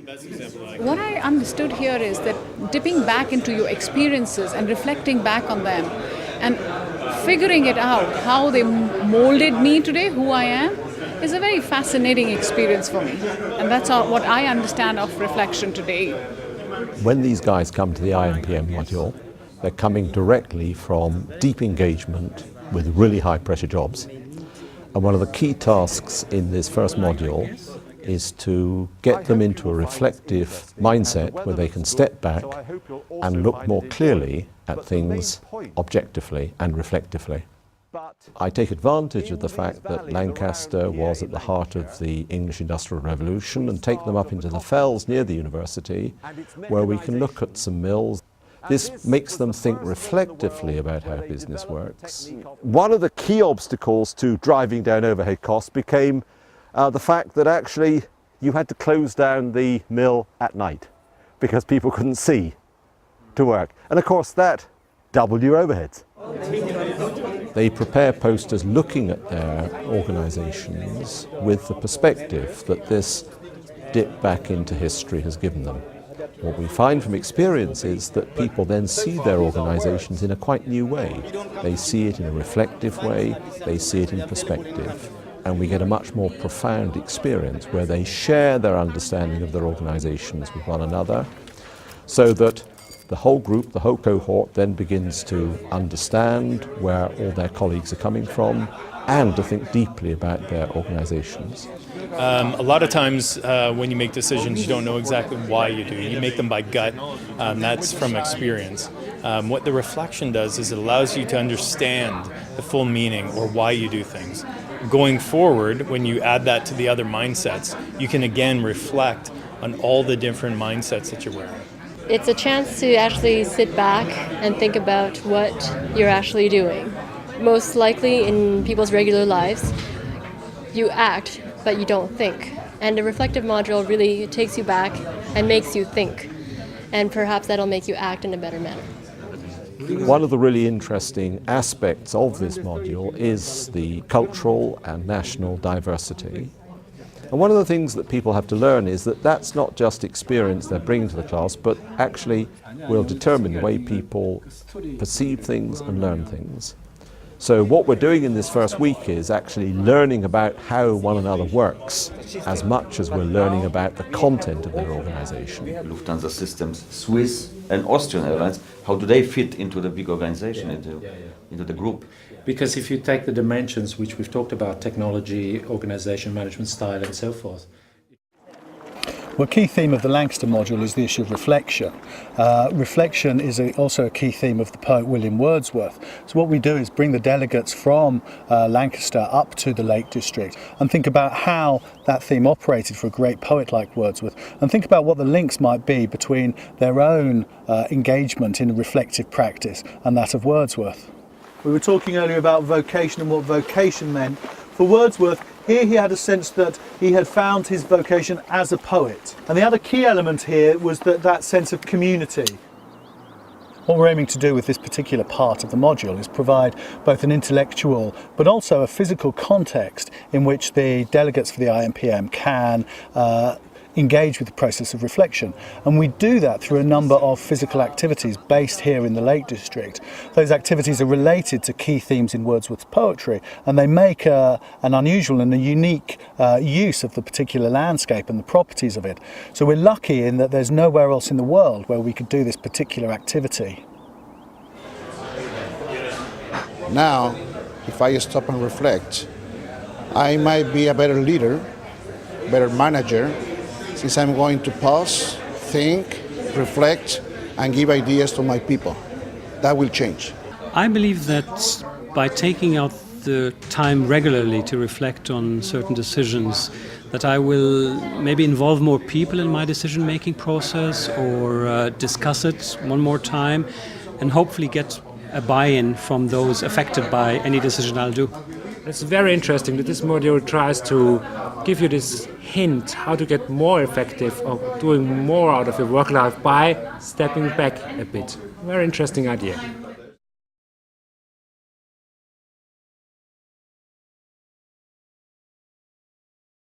What I understood here is that dipping back into your experiences and reflecting back on them and figuring it out, how they molded me today, who I am, is a very fascinating experience for me. And that's what I understand of reflection today. When these guys come to the IMPM module, they're coming directly from deep engagement with really high pressure jobs. And one of the key tasks in this first module is to get them into a reflective mindset where they can step back and look more clearly at things objectively and reflectively. I take advantage of the fact that Lancaster was at the heart of the English Industrial Revolution and take them up into the fells near the university where we can look at some mills. This makes them think reflectively about how business works. One of the key obstacles to driving down overhead costs became the fact that actually you had to close down the mill at night because people couldn't see to work. And of course that doubled your overheads. They prepare posters looking at their organisations with the perspective that this dip back into history has given them. What we find from experience is that people then see their organisations in a quite new way. They see it in a reflective way, they see it in perspective, and we get a much more profound experience where they share their understanding of their organisations with one another, so that the whole group, the whole cohort then begins to understand where all their colleagues are coming from and to think deeply about their organisations. A lot of times when you make decisions, you don't know exactly why you do. You make them by gut. That's from experience. What the reflection does is it allows you to understand the full meaning or why you do things. Going forward, when you add that to the other mindsets, you can again reflect on all the different mindsets that you're wearing. It's a chance to actually sit back and think about what you're actually doing. Most likely in people's regular lives, you act, but you don't think. And the reflective module really takes you back and makes you think. And perhaps that'll make you act in a better manner. One of the really interesting aspects of this module is the cultural and national diversity. And one of the things that people have to learn is that that's not just experience they're bringing to the class, but actually will determine the way people perceive things and learn things. So what we're doing in this first week is actually learning about how one another works as much as we're learning about the content of their organization. Lufthansa Systems, Swiss and Austrian Airlines, how do they fit into the big organization, into the group? Because if you take the dimensions which we've talked about, technology, organization, management style and so forth. Well, a key theme of the Lancaster module is the issue of reflection. Reflection is also a key theme of the poet William Wordsworth. So what we do is bring the delegates from Lancaster up to the Lake District and think about how that theme operated for a great poet like Wordsworth, and think about what the links might be between their own engagement in reflective practice and that of Wordsworth. We were talking earlier about vocation and what vocation meant. For Wordsworth, here he had a sense that he had found his vocation as a poet. And the other key element here was that sense of community. What we're aiming to do with this particular part of the module is provide both an intellectual but also a physical context in which the delegates for the IMPM can engage with the process of reflection. And we do that through a number of physical activities based here in the Lake District. Those activities are related to key themes in Wordsworth's poetry, and they make an unusual and a unique use of the particular landscape and the properties of it. So we're lucky in that there's nowhere else in the world where we could do this particular activity. Now, if I stop and reflect, I might be a better leader, better manager, since I'm going to pause, think, reflect, and give ideas to my people. That will change. I believe that by taking out the time regularly to reflect on certain decisions, that I will maybe involve more people in my decision-making process or discuss it one more time and hopefully get a buy-in from those affected by any decision I'll do. It's very interesting that this module tries to give you this hint how to get more effective or doing more out of your work life by stepping back a bit. Very interesting idea.